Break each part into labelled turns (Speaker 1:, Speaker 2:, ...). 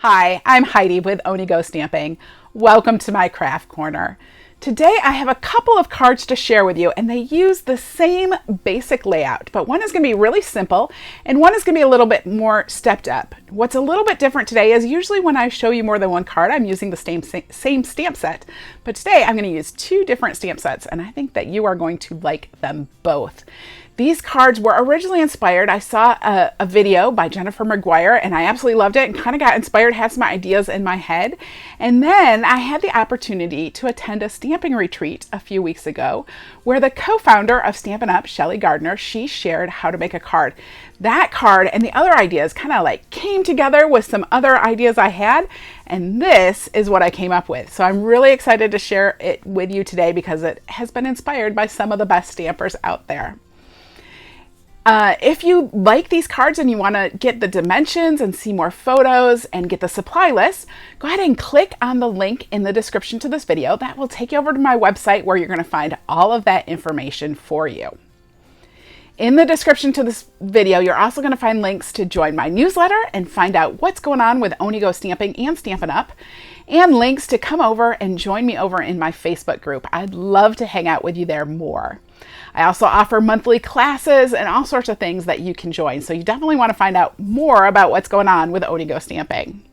Speaker 1: Hi, I'm Heidi with Onigo Stamping. Welcome to my craft corner. Today I have a couple of cards to share with you, and they use the same basic layout, but one is going to be really simple and one is going to be a little bit more stepped up. What's a little bit different today is usually when I show you more than one card, I'm using the same stamp set, but today I'm going to use two different stamp sets, and I think that you are going to like them both. These cards were originally inspired. I saw a video by Jennifer McGuire and I absolutely loved it and kind of got inspired, had some ideas in my head. And then I had the opportunity to attend a stamping retreat a few weeks ago where the co-founder of Stampin Up, Shelly Gardner, she shared how to make a card. That card and the other ideas kind of like came together with some other ideas I had, and this is what I came up with. So I'm really excited to share it with you today because it has been inspired by some of the best stampers out there. If you like these cards and you want to get the dimensions and see more photos and get the supply list, go ahead and click on the link in the description to this video. That will take you over to my website where you're going to find all of that information for you. In the description to this video, you're also going to find links to join my newsletter and find out what's going on with Onigo Stamping and Stampin' Up, and links to come over and join me over in my Facebook group. I'd love to hang out with you there more. I also offer monthly classes and all sorts of things that you can join, so you definitely want to find out more about what's going on with Onigo Stamping.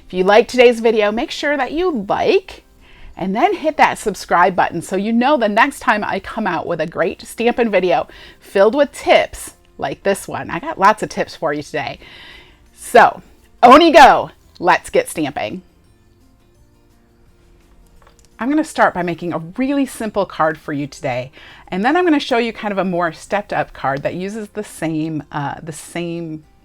Speaker 1: If you like today's video, make sure that you like and then hit that subscribe button so you know the next time I come out with a great stamping video filled with tips like this one. I got lots of tips for you today. So, Onigo, let's get stamping. I'm going to start by making a really simple card for you today, and then I'm going to show you kind of a more stepped up card that uses the same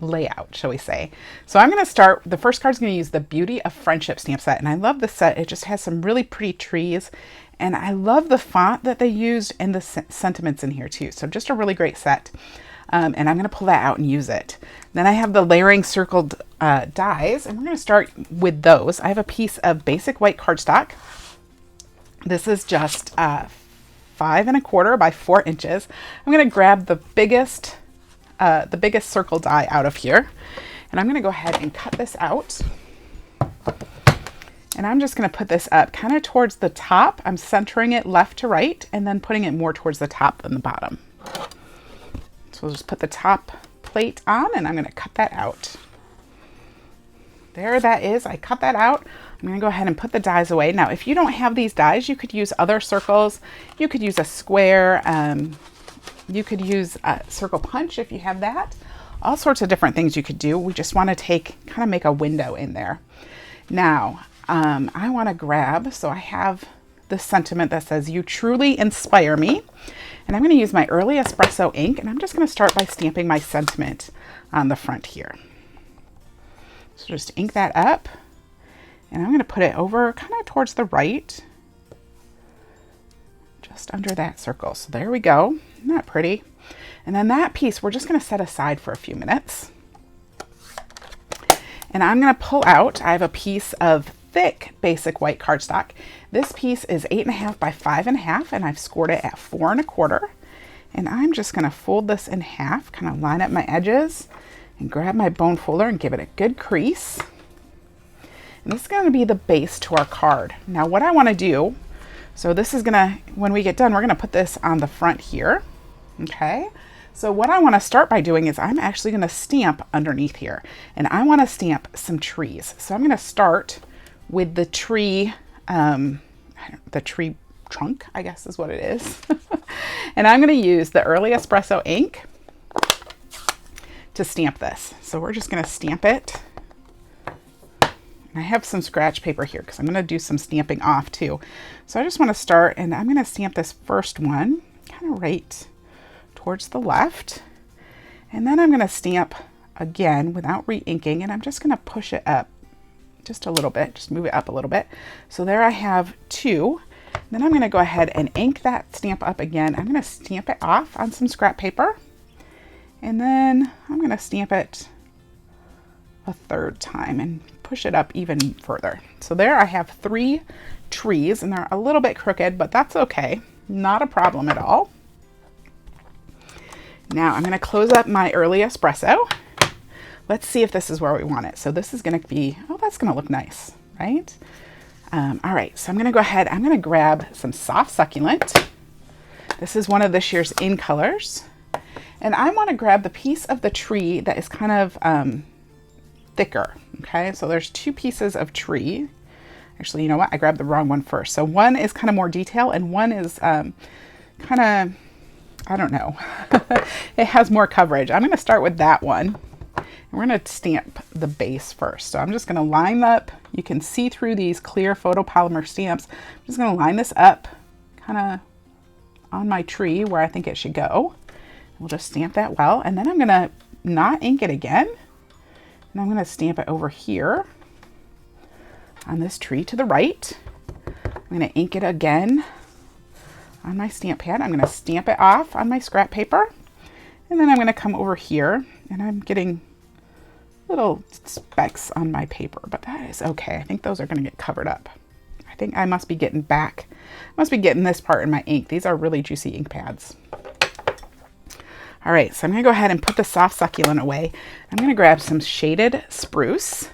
Speaker 1: layout, shall we say. So I'm going to start, the first card is going to use the Beauty of Friendship stamp set, and I love this set. It just has some really pretty trees, and I love the font that they used and the sentiments in here too. So just a really great set, and I'm going to pull that out and use it. Then I have the layering circled dies, and we're going to start with those. I have a piece of basic white cardstock. This is just 5 1/4 by 4 inches. I'm going to grab the biggest circle die out of here, and I'm going to go ahead and cut this out. And I'm just going to put this up kind of towards the top. I'm centering it left to right and then putting it more towards the top than the bottom. So we'll just put the top plate on, and I'm going to cut that out. There that is. I cut that out. I'm going to go ahead and put the dies away. Now, if you don't have these dies, you could use other circles. You could use a square. You could use a circle punch if you have that. All sorts of different things you could do. We just want to kind of make a window in there. Now, I want to grab, so I have the sentiment that says, "You truly inspire me." And I'm going to use my early espresso ink, and I'm just going to start by stamping my sentiment on the front here. So just ink that up, and I'm going to put it over kind of towards the right, just under that circle. So there we go. Isn't that pretty? And then that piece we're just going to set aside for a few minutes. And I'm going to pull out, I have a piece of thick basic white cardstock. This piece is 8 1/2 by 5 1/2, and I've scored it at 4 1/4. And I'm just going to fold this in half, kind of line up my edges, and grab my bone folder and give it a good crease. And this is going to be the base to our card. Now what I want to do, so this is going to, when we get done, we're going to put this on the front here. Okay. So what I want to start by doing is I'm actually going to stamp underneath here, and I want to stamp some trees. So I'm going to start with the tree trunk, I guess is what it is. And I'm going to use the early espresso ink to stamp this. So we're just going to stamp it. And I have some scratch paper here because I'm going to do some stamping off too. So I just want to start, and I'm going to stamp this first one kind of right towards the left. And then I'm going to stamp again without re-inking, and I'm just going to push it up just a little bit, just move it up a little bit. So there I have 2. Then I'm going to go ahead and ink that stamp up again. I'm going to stamp it off on some scrap paper. And then I'm going to stamp it a 3rd time and push it up even further. So there I have 3 trees, and they're a little bit crooked, but that's okay. Not a problem at all. Now I'm going to close up my early espresso. Let's see if this is where we want it. So this is going to be, oh, That's gonna look nice, right? All right, so I'm gonna go ahead, I'm gonna grab some soft succulent. This is one of this year's in colors. And I wanna grab the piece of the tree that is kind of thicker, okay? So there's two pieces of tree. Actually, you know what? I grabbed the wrong one first. So one is kind of more detail and one is kind of, I don't know. It has more coverage. I'm gonna start with that one. We're gonna stamp the base first. So I'm just gonna line up. You can see through these clear photopolymer stamps. I'm just gonna line this up kind of on my tree where I think it should go. We'll just stamp that well. And then I'm gonna not ink it again. And I'm gonna stamp it over here on this tree to the right. I'm gonna ink it again on my stamp pad. I'm gonna stamp it off on my scrap paper. And then I'm gonna come over here and I'm getting little specks on my paper, but that is okay. I think those are gonna get covered up. I think I must be getting this part in my ink. These are really juicy ink pads. All right, so I'm gonna go ahead and put the soft succulent away. I'm gonna grab some shaded spruce.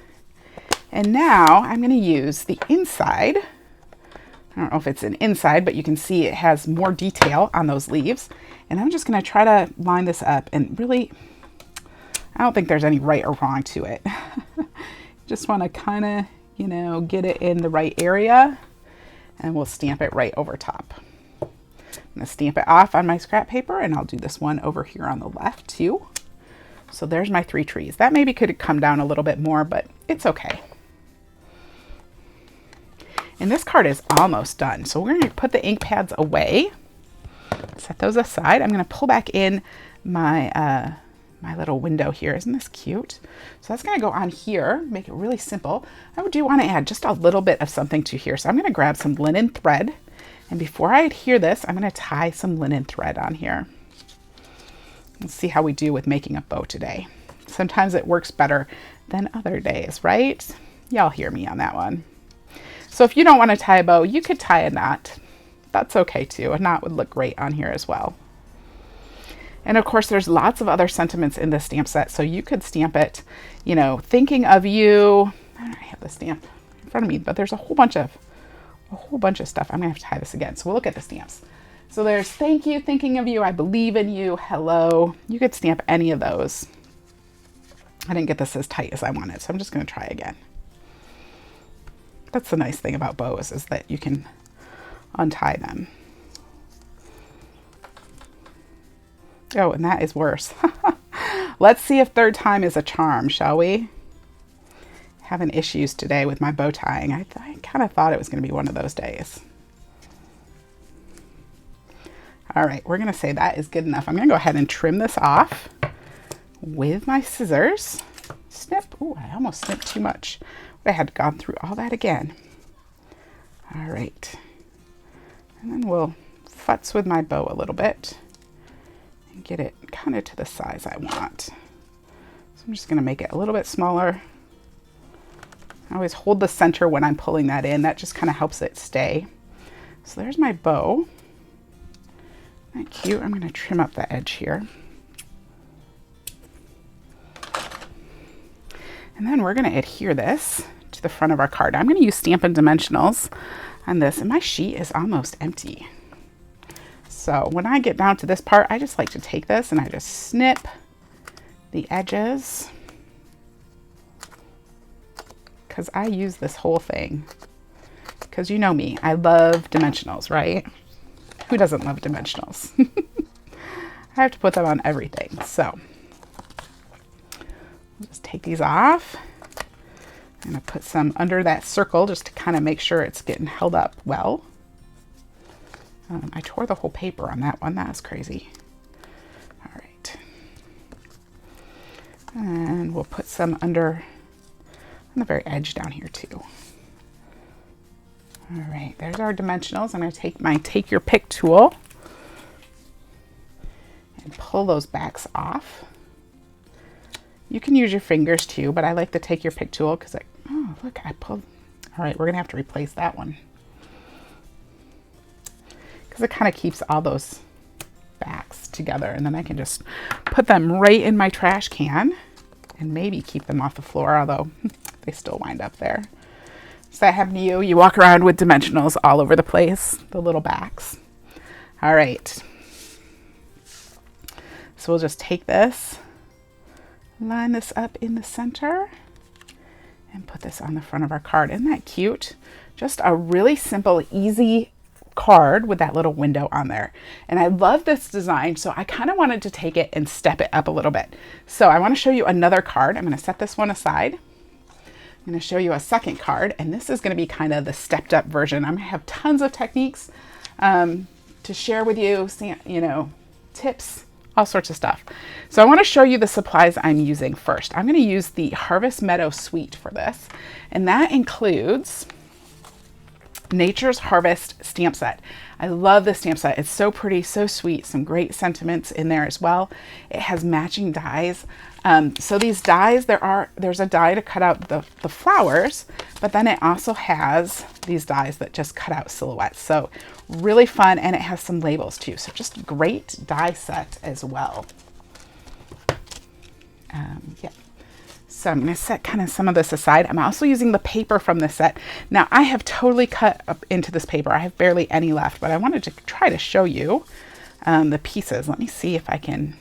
Speaker 1: And now I'm gonna use the inside. I don't know if it's an inside, but you can see it has more detail on those leaves. And I'm just gonna try to line this up and really, I don't think there's any right or wrong to it. Just wanna kinda, you know, get it in the right area and we'll stamp it right over top. I'm gonna stamp it off on my scrap paper and I'll do this one over here on the left too. So there's my 3 trees. That maybe could come down a little bit more, but it's okay. And this card is almost done. So we're gonna put the ink pads away, set those aside. I'm gonna pull back in my, my little window here. Isn't this cute? So that's gonna go on here, make it really simple. I do wanna add just a little bit of something to here. So I'm gonna grab some linen thread. And before I adhere this, I'm gonna tie some linen thread on here. Let's see how we do with making a bow today. Sometimes it works better than other days, right? Y'all hear me on that one. So if you don't want to tie a bow, you could tie a knot. That's okay too. A knot would look great on here as well. And of course, there's lots of other sentiments in this stamp set. So you could stamp it, you know, thinking of you. I don't have the stamp in front of me, but there's a whole bunch of stuff. I'm gonna have to tie this again. So we'll look at the stamps. So there's thank you, thinking of you, I believe in you, hello. You could stamp any of those. I didn't get this as tight as I wanted, so I'm just gonna try again. That's the nice thing about bows is that you can untie them. Oh, and that is worse. Let's see if third time is a charm, shall we? Having issues today with my bow tying. I kind of thought it was going to be one of those days. All right, we're going to say that is good enough. I'm going to go ahead and trim this off with my scissors. Snip. Oh, I almost snipped too much. I had gone through all that again. All right. And then we'll futz with my bow a little bit and get it kind of to the size I want. So I'm just going to make it a little bit smaller. I always hold the center when I'm pulling that in. That just kind of helps it stay. So there's my bow. Isn't that cute? I'm going to trim up the edge here. And then we're going to adhere this to the front of our card. I'm going to use Stampin' Dimensionals on this, and my sheet is almost empty. So when I get down to this part, I just like to take this and I just snip the edges because I use this whole thing. Because you know me, I love dimensionals, right? Who doesn't love dimensionals? I have to put them on everything. So I'll just take these off. I'm going to put some under that circle just to kind of make sure it's getting held up well. I tore the whole paper on that one. That was crazy. All right. And we'll put some under on the very edge down here too. All right, there's our dimensionals. I'm going to take my Take Your Pick tool and pull those backs off. You can use your fingers too, but I like the Take Your Pick tool because oh, look, I pulled. All right, we're going to have to replace that one because it kind of keeps all those backs together, and then I can just put them right in my trash can and maybe keep them off the floor, although they still wind up there. Does that happen to you? You walk around with dimensionals all over the place, the little backs. All right. So we'll just take this, line this up in the center, and put this on the front of our card. Isn't that cute? Just a really simple, easy card with that little window on there. And I love this design, so I kind of wanted to take it and step it up a little bit. So I want to show you another card. I'm going to set this one aside. I'm going to show you a second card, and this is going to be kind of the stepped up version. I'm going to have tons of techniques to share with you, you know, tips, all sorts of stuff. So I want to show you the supplies I'm using first. I'm going to use the Harvest Meadow Suite for this, and that includes Nature's Harvest stamp set. I love this stamp set. It's so pretty, so sweet, some great sentiments in there as well. It has matching dies. So these dies, there's a die to cut out the flowers, but then it also has these dies that just cut out silhouettes. So really fun, and it has some labels too. So just great die set as well. Yeah. So I'm going to set kind of some of this aside. I'm also using the paper from this set. Now I have totally cut up into this paper. I have barely any left, but I wanted to try to show you the pieces. Let me see if I can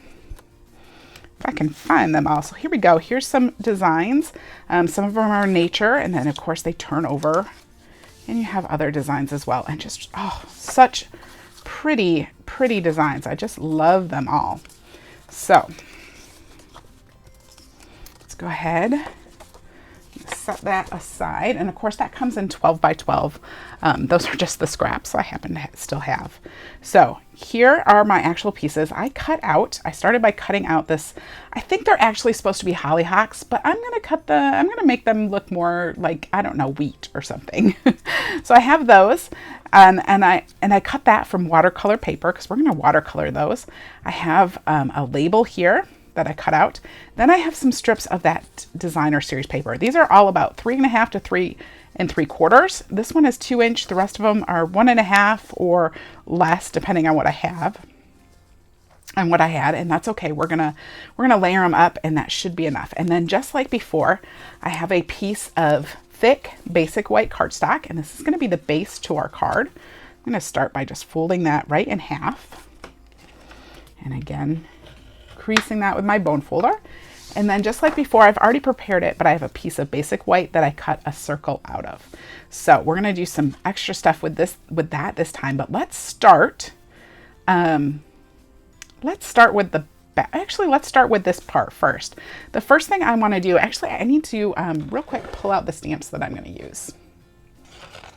Speaker 1: find them all. So here we go. Here's some designs. Some of them are nature, and then of course they turn over, and you have other designs as well. And just, oh, such pretty, pretty designs. I just love them all. So let's go ahead, set that aside. And of course that comes in 12 by 12. Those are just the scraps I happen to still have. So here are my actual pieces. I started by cutting out this, I think they're actually supposed to be hollyhocks, but I'm going to make them look more like, I don't know, wheat or something. So I have those, and I cut that from watercolor paper because we're going to watercolor those. I have a label here that I cut out. Then I have some strips of that designer series paper. These are all about 3.5 to 3 3/4. This one is 2 inch. The rest of them are 1.5 or less, depending on what I have and what I had. And that's okay. We're gonna layer them up, and that should be enough. And then just like before, I have a piece of thick basic white cardstock, and this is gonna be the base to our card. I'm gonna start by just folding that right in half. And again, creasing that with my bone folder. And then just like before, I've already prepared it, but I have a piece of basic white that I cut a circle out of. So we're gonna do some extra stuff with that this time, but let's start with let's start with this part first. The first thing I wanna do, actually I need to real quick pull out the stamps that I'm gonna use.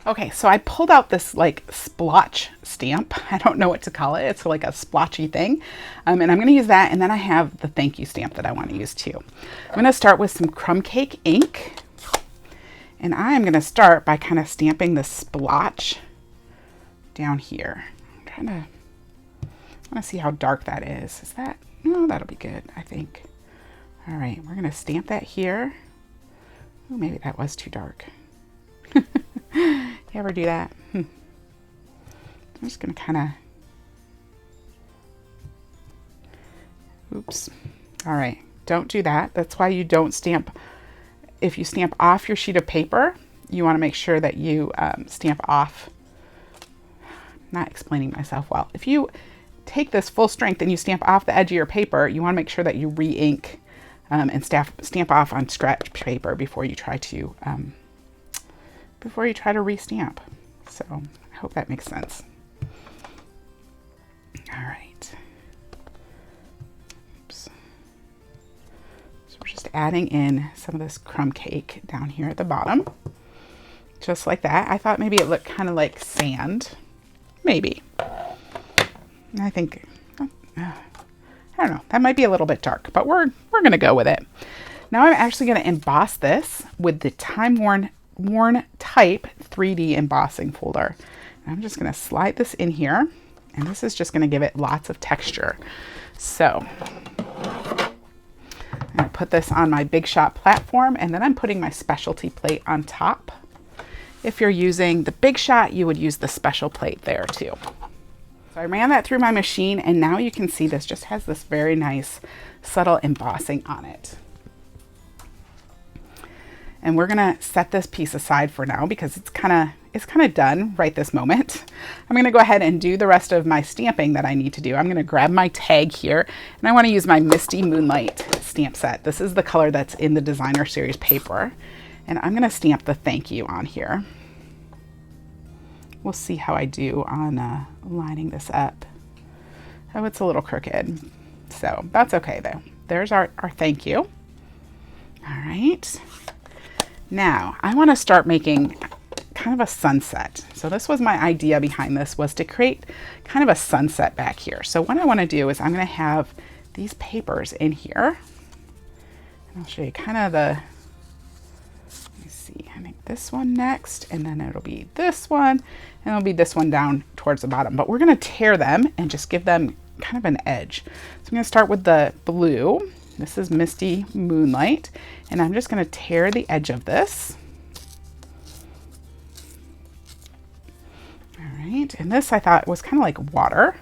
Speaker 1: Okay, so I pulled out this like splotch stamp. I don't know what to call it. It's like a splotchy thing. And I'm gonna use that, and then I have the thank you stamp that I wanna use too. I'm gonna start with some crumb cake ink, and I'm gonna start by kind of stamping the splotch down here. I wanna see how dark that is. Is that, no, that'll be good, I think. All right, we're gonna stamp that here. Oh, maybe that was too dark. You ever do that? I'm just gonna kind of, oops. All right, don't do that. That's why you don't stamp. If you stamp off your sheet of paper, you wanna make sure that you stamp off. Not explaining myself well. If you take this full strength and you stamp off the edge of your paper, you wanna make sure that you re-ink and stamp off on scratch paper before you try to re-stamp. So I hope that makes sense. All right. Oops. So we're just adding in some of this crumb cake down here at the bottom. Just like that. I thought maybe it looked kind of like sand. Maybe. I think, I don't know, that might be a little bit dark, but we're going to go with it. Now I'm actually going to emboss this with the time-worn type 3D embossing folder. And I'm just going to slide this in here, and this is just going to give it lots of texture. So I'm going to put this on my Big Shot platform, and then I'm putting my specialty plate on top. If you're using the Big Shot, you would use the special plate there too. So I ran that through my machine, and now you can see this just has this very nice subtle embossing on it. And we're gonna set this piece aside for now because it's kind of done right this moment. I'm gonna go ahead and do the rest of my stamping that I need to do. I'm gonna grab my tag here, and I wanna use my Misty Moonlight stamp set. This is the color that's in the designer series paper. And I'm gonna stamp the thank you on here. We'll see how I do on lining this up. Oh, it's a little crooked. So that's okay though. There's our thank you. All right. Now I want to start making kind of a sunset. So this was my idea behind this, was to create kind of a sunset back here. So what I want to do is I'm going to have these papers in here. And I'll show you kind of the, let me see, I think this one next, and then it'll be this one, and it'll be this one down towards the bottom. But we're going to tear them and just give them kind of an edge. So I'm going to start with the blue. This is Misty Moonlight, and I'm just going to tear the edge of this. All right, and this I thought was kind of like water.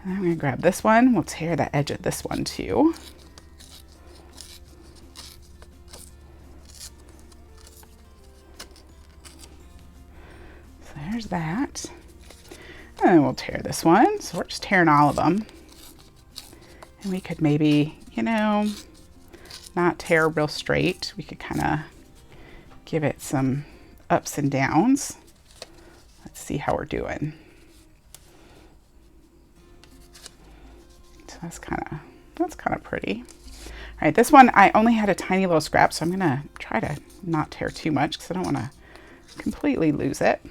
Speaker 1: And I'm going to grab this one. We'll tear the edge of this one too. So there's that. And then we'll tear this one. So we're just tearing all of them. And we could maybe, you know, not tear real straight. We could kind of give it some ups and downs. Let's see how we're doing. So that's kind of pretty. All right, this one I only had a tiny little scrap, so I'm gonna try to not tear too much because I don't want to completely lose it.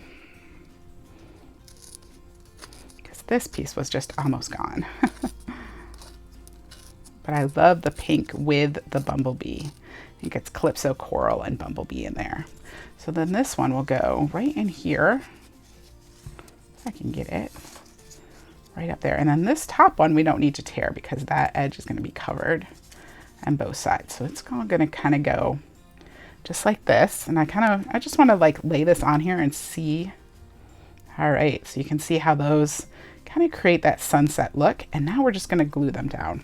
Speaker 1: Because this piece was just almost gone. But I love the pink with the bumblebee. I think it's Calypso Coral and Bumblebee in there. So then this one will go right in here. If I can get it right up there. And then this top one we don't need to tear because that edge is going to be covered on both sides. So it's all going to kind of go just like this. And I just want to like lay this on here and see. All right, so you can see how those kind of create that sunset look. And now we're just going to glue them down.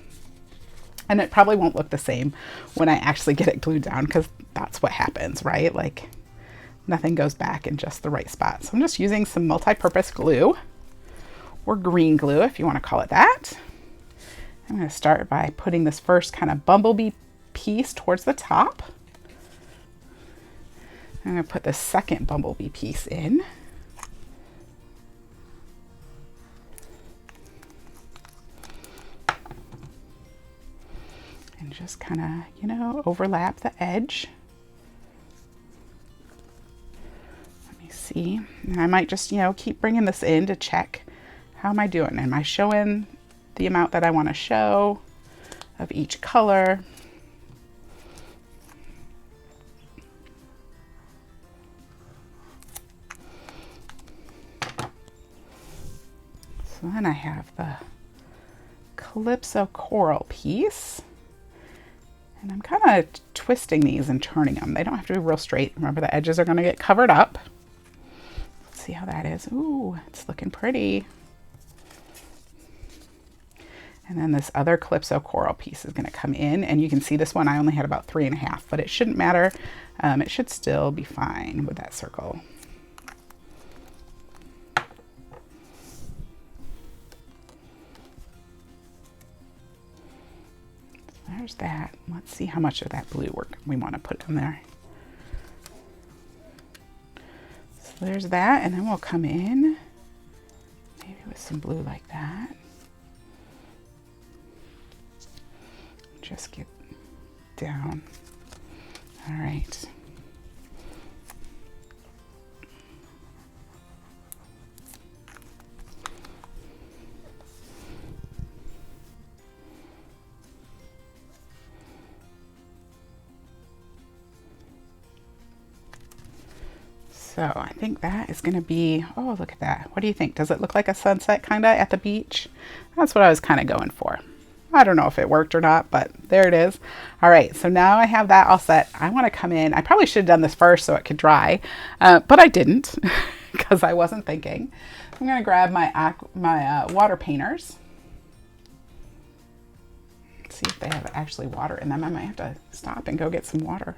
Speaker 1: And it probably won't look the same when I actually get it glued down because that's what happens, right? Like nothing goes back in just the right spot. So I'm just using some multi-purpose glue, or green glue if you want to call it that. I'm going to start by putting this first kind of bumblebee piece towards the top. I'm going to put the second bumblebee piece in. And just kind of, you know, overlap the edge. Let me see. And I might just, you know, keep bringing this in to check, how am I doing? Am I showing the amount that I want to show of each color? So then I have the Calypso Coral piece. And I'm kind of twisting these and turning them. They don't have to be real straight. Remember, the edges are going to get covered up. Let's see how that is. Ooh, it's looking pretty. And then this other Calypso Coral piece is going to come in. And you can see this one, I only had about 3.5, but it shouldn't matter. It should still be fine with that circle. There's that. Let's see how much of that blue we want to put in there. So there's that, and then we'll come in maybe with some blue like that. Just get down. All right. So I think that is going to be, oh, look at that. What do you think? Does it look like a sunset kind of at the beach? That's what I was kind of going for. I don't know if it worked or not, but there it is. All right, so now I have that all set. I want to come in. I probably should have done this first so it could dry, but I didn't because I wasn't thinking. I'm going to grab my water painters. Let's see if they have actually water in them. I might have to stop and go get some water.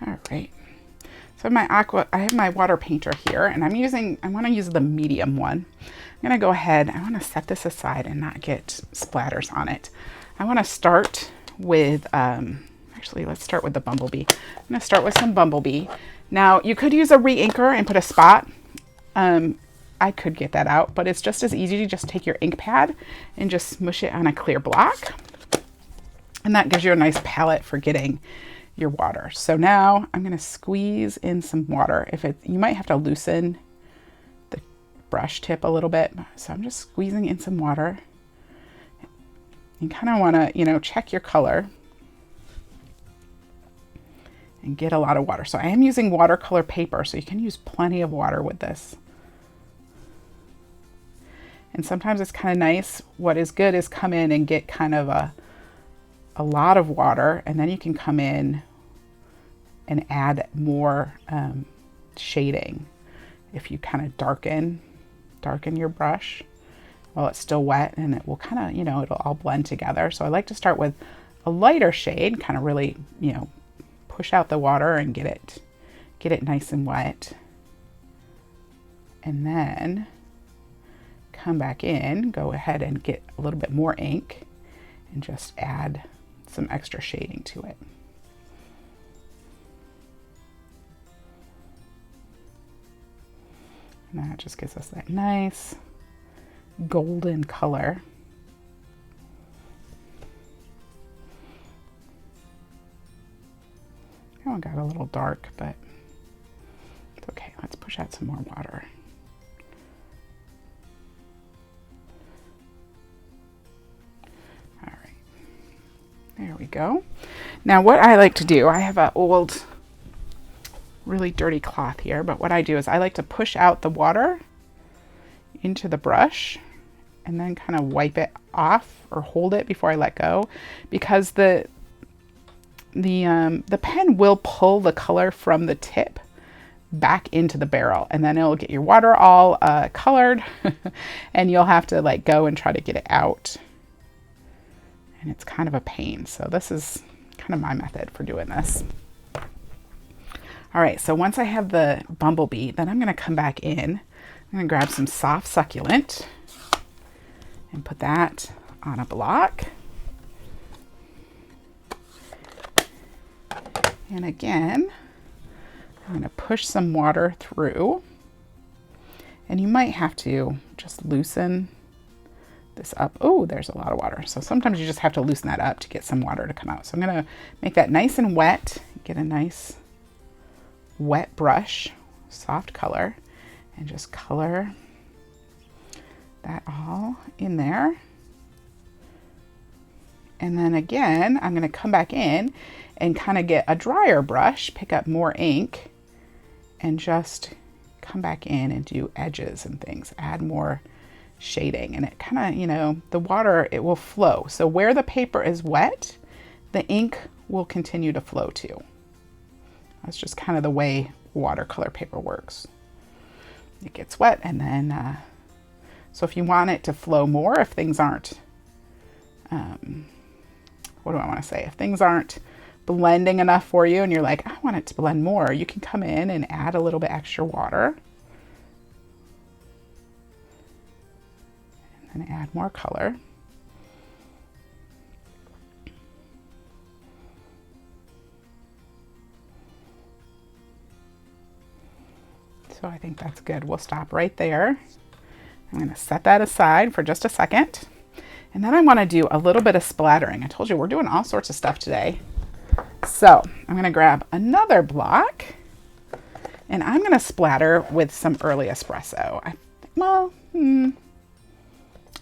Speaker 1: All right. So I have my water painter here, and I want to use the medium one. I'm going to go ahead, I want to set this aside and not get splatters on it. I want to start with, actually, let's start with the bumblebee. I'm going to start with some bumblebee. Now, you could use a re-inker and put a spot. I could get that out, but it's just as easy to just take your ink pad and just smush it on a clear block. And that gives you a nice palette for getting your water. So now I'm going to squeeze in some water. You might have to loosen the brush tip a little bit. So I'm just squeezing in some water. You kind of want to, check your color and get a lot of water. So I am using watercolor paper, so you can use plenty of water with this. And sometimes it's kind of nice. What is good is come in and get kind of a lot of water, and then you can come in and add more shading. If you kind of darken your brush while it's still wet, and it will kind of, it'll all blend together. So I like to start with a lighter shade, kind of really, push out the water and get it nice and wet. And then come back in, go ahead and get a little bit more ink and just add some extra shading to it. And that just gives us that nice golden color. That one got a little dark, but it's okay. Let's push out some more water. All right, there we go. Now what I like to do, I have an old, really dirty cloth here, but what I do is I like to push out the water into the brush and then kind of wipe it off or hold it before I let go, because the pen will pull the color from the tip back into the barrel, and then it'll get your water all colored and you'll have to go and try to get it out, and it's kind of a pain. So this is kind of my method for doing this. All right, so once I have the bumblebee, then I'm going to come back in. I'm going to grab some soft succulent and put that on a block. And again, I'm going to push some water through. And you might have to just loosen this up. Oh, there's a lot of water. So sometimes you just have to loosen that up to get some water to come out. So I'm going to make that nice and wet, get a nice wet brush, soft color, and just color that all in there. And then again, I'm going to come back in and kind of get a drier brush, pick up more ink, and just come back in and do edges and things, add more shading. And it kind of, the water, it will flow. So where the paper is wet, the ink will continue to flow too. That's just kind of the way watercolor paper works. It gets wet, and then, so if you want it to flow more, if things aren't, what do I want to say? If things aren't blending enough for you and you're like, I want it to blend more, you can come in and add a little bit extra water. And then add more color. So I think that's good. We'll stop right there. I'm going to set that aside for just a second. And then I want to do a little bit of splattering. I told you we're doing all sorts of stuff today. So I'm going to grab another block and I'm going to splatter with some early espresso. I'm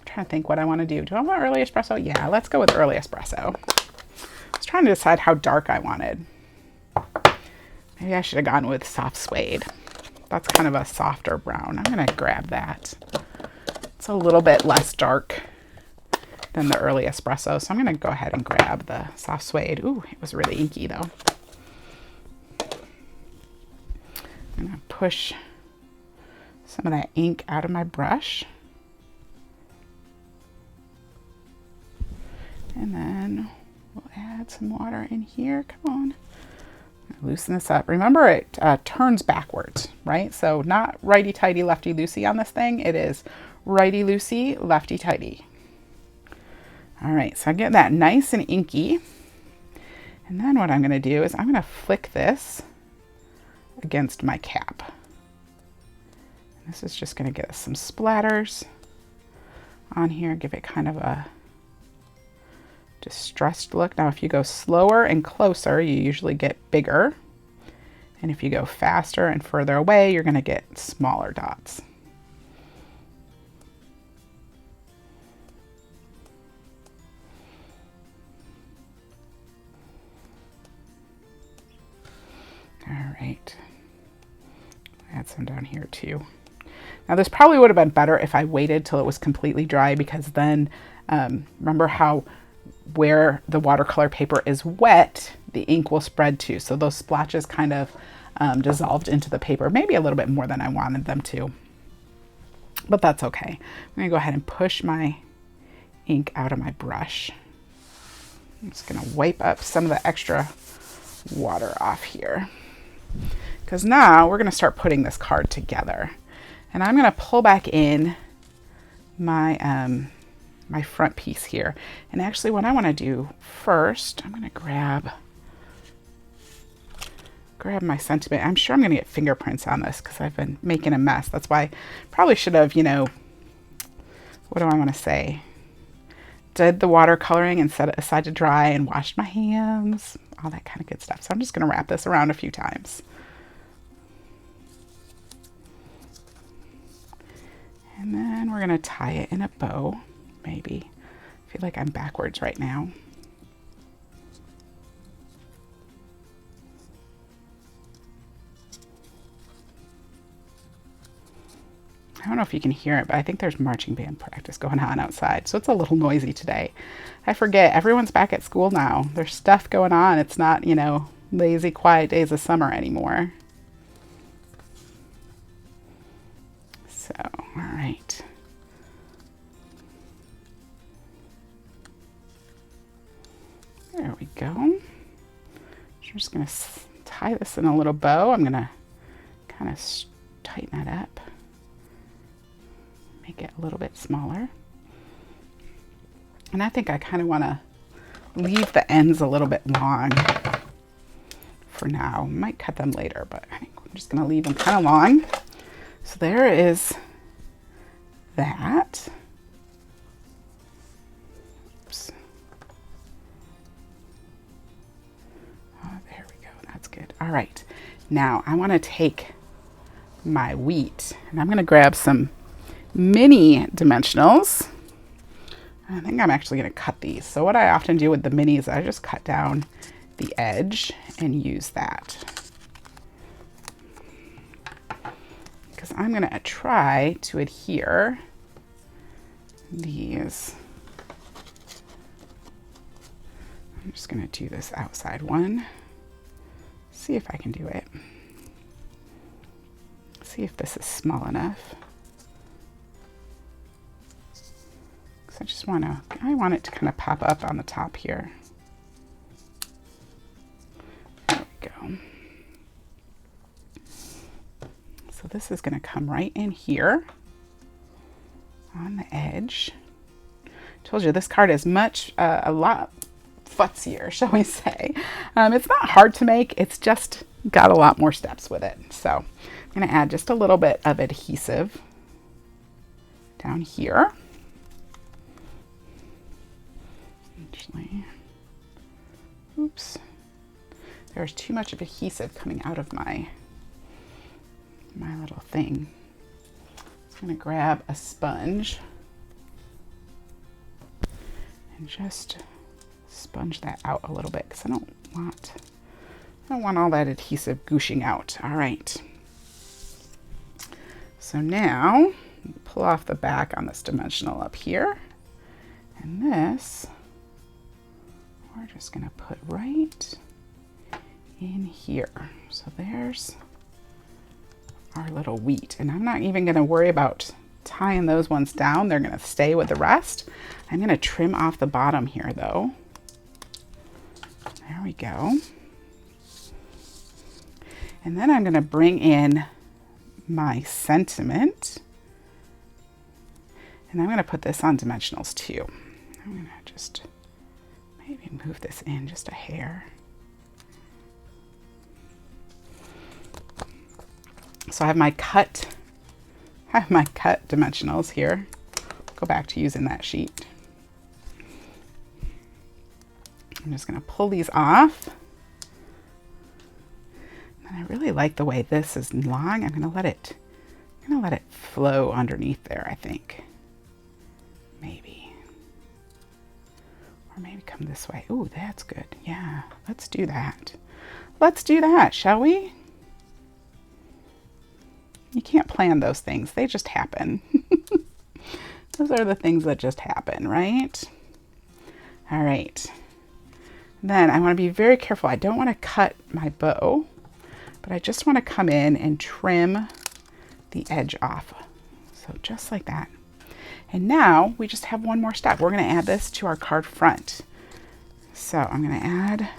Speaker 1: trying to think what I want to do. Do I want early espresso? Yeah, let's go with early espresso. I was trying to decide how dark I wanted. Maybe I should have gone with soft suede. That's kind of a softer brown. I'm going to grab that. It's a little bit less dark than the early espresso, so I'm going to go ahead and grab the soft suede. Ooh, it was really inky though. I'm going to push some of that ink out of my brush. And then we'll add some water in here. Come on. loosen this up. Remember, it turns backwards, right? So not righty-tighty, lefty-loosey on this thing. It is righty-loosey, lefty-tighty. All right, so I get that nice and inky. And then what I'm going to do is I'm going to flick this against my cap. This is just going to get us some splatters on here, give it kind of a distressed look. Now, if you go slower and closer, you usually get bigger. And if you go faster and further away, you're going to get smaller dots. All right. Add some down here too. Now this probably would have been better if I waited till it was completely dry, because then remember how where the watercolor paper is wet, the ink will spread too. So those splotches kind of dissolved into the paper, maybe a little bit more than I wanted them to, but that's okay. I'm gonna go ahead and push my ink out of my brush. I'm just gonna wipe up some of the extra water off here, because now we're gonna start putting this card together. And I'm gonna pull back in my my front piece here. And actually what I wanna do first, I'm gonna grab my sentiment. I'm sure I'm gonna get fingerprints on this because I've been making a mess. That's why I probably should have, you know, what do I wanna say? Did the watercoloring and set it aside to dry and washed my hands, all that kind of good stuff. So I'm just gonna wrap this around a few times. And then we're gonna tie it in a bow, maybe. I feel like I'm backwards right now. I don't know if you can hear it, but I think there's marching band practice going on outside. So it's a little noisy today. I forget, everyone's back at school now. There's stuff going on. It's not, you know, lazy, quiet days of summer anymore. So, all right. There we go. I'm just gonna tie this in a little bow. I'm gonna kind of tighten that up. Make it a little bit smaller. And I think I kind of want to leave the ends a little bit long for now. Might cut them later, but I think I'm just going to leave them kind of long. So there is that. Oops. Oh, there we go. That's good. All right. Now I want to take my wheat and I'm going to grab some mini dimensionals. I think I'm actually going to cut these. So what I often do with the minis, I just cut down the edge and use that. Because I'm going to try to adhere these. I'm just going to do this outside one. See if I can do it. See if this is small enough. I want it to kind of pop up on the top here. There we go. So this is going to come right in here on the edge. Told you this card is a lot futzier, shall we say. It's not hard to make, it's just got a lot more steps with it. So I'm going to add just a little bit of adhesive down here. Actually, oops, there's too much of adhesive coming out of my little thing. I'm going to grab a sponge and just sponge that out a little bit because I don't want all that adhesive gooshing out. All right. So now pull off the back on this dimensional up here, and this we're just going to put right in here. So there's our little wheat. And I'm not even going to worry about tying those ones down. They're going to stay with the rest. I'm going to trim off the bottom here though. There we go. And then I'm going to bring in my sentiment. And I'm going to put this on dimensionals too. I'm going to just maybe move this in just a hair. So I have my cut dimensionals here. Go back to using that sheet. I'm just going to pull these off. And I really like the way this is long. I'm going to let it flow underneath there, I think. Maybe. Or maybe come this way. Ooh, that's good. Yeah, let's do that. Let's do that, shall we? You can't plan those things. They just happen. Those are the things that just happen, right? All right. Then I want to be very careful. I don't want to cut my bow, but I just want to come in and trim the edge off. So just like that. And now we just have one more step. We're going to add this to our card front. So I'm going to add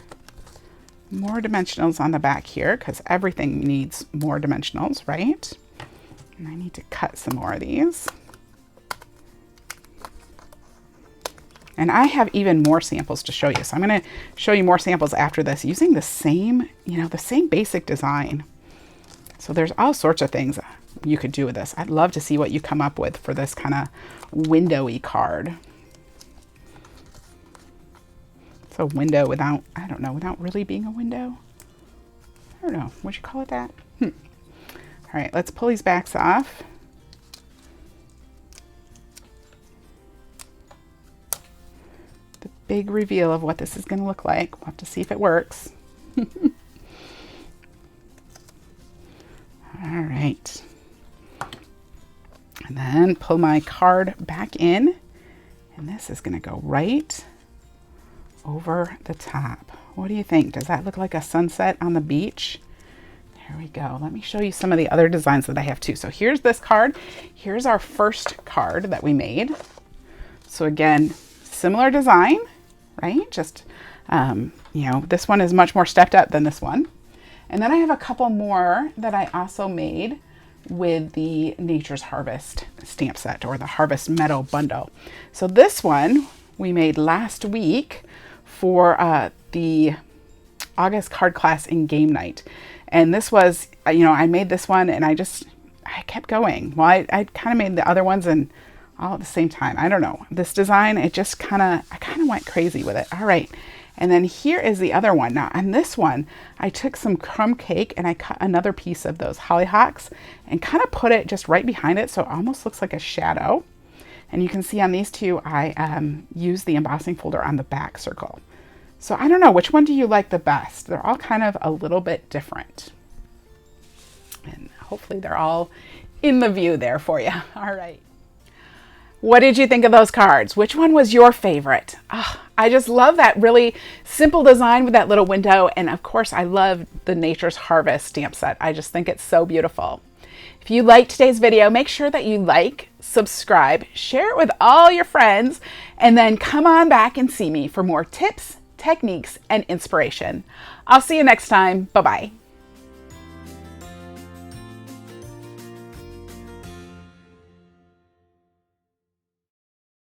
Speaker 1: more dimensionals on the back here because everything needs more dimensionals, right? And I need to cut some more of these. And I have even more samples to show you. So I'm going to show you more samples after this using the same, the same basic design. So there's all sorts of things you could do with this. I'd love to see what you come up with for this kind of windowy card. So window without, I don't know, without really being a window. I don't know, would you call it that? All right, let's pull these backs off. The big reveal of what this is going to look like. We'll have to see if it works. All right. And then pull my card back in. And this is going to go right over the top. What do you think? Does that look like a sunset on the beach? There we go. Let me show you some of the other designs that I have too. So here's this card. Here's our first card that we made. So again, similar design, right? Just, this one is much more stepped up than this one. And then I have a couple more that I also made with the Nature's Harvest stamp set or the Harvest Meadow bundle. So this one we made last week for the August card class in game night. And this was, I made this one and I kept going. Well, I kind of made the other ones and all at the same time. I don't know. This design, I kind of went crazy with it. All right. And then here is the other one. Now on this one, I took some crumb cake and I cut another piece of those hollyhocks and kind of put it just right behind it. So it almost looks like a shadow. And you can see on these two, I used the embossing folder on the back circle. So I don't know, which one do you like the best? They're all kind of a little bit different. And hopefully they're all in the view there for you. All right. What did you think of those cards? Which one was your favorite? Oh, I just love that really simple design with that little window. And of course, I love the Nature's Harvest stamp set. I just think it's so beautiful. If you liked today's video, make sure that you like, subscribe, share it with all your friends, and then come on back and see me for more tips, techniques, and inspiration. I'll see you next time. Bye-bye.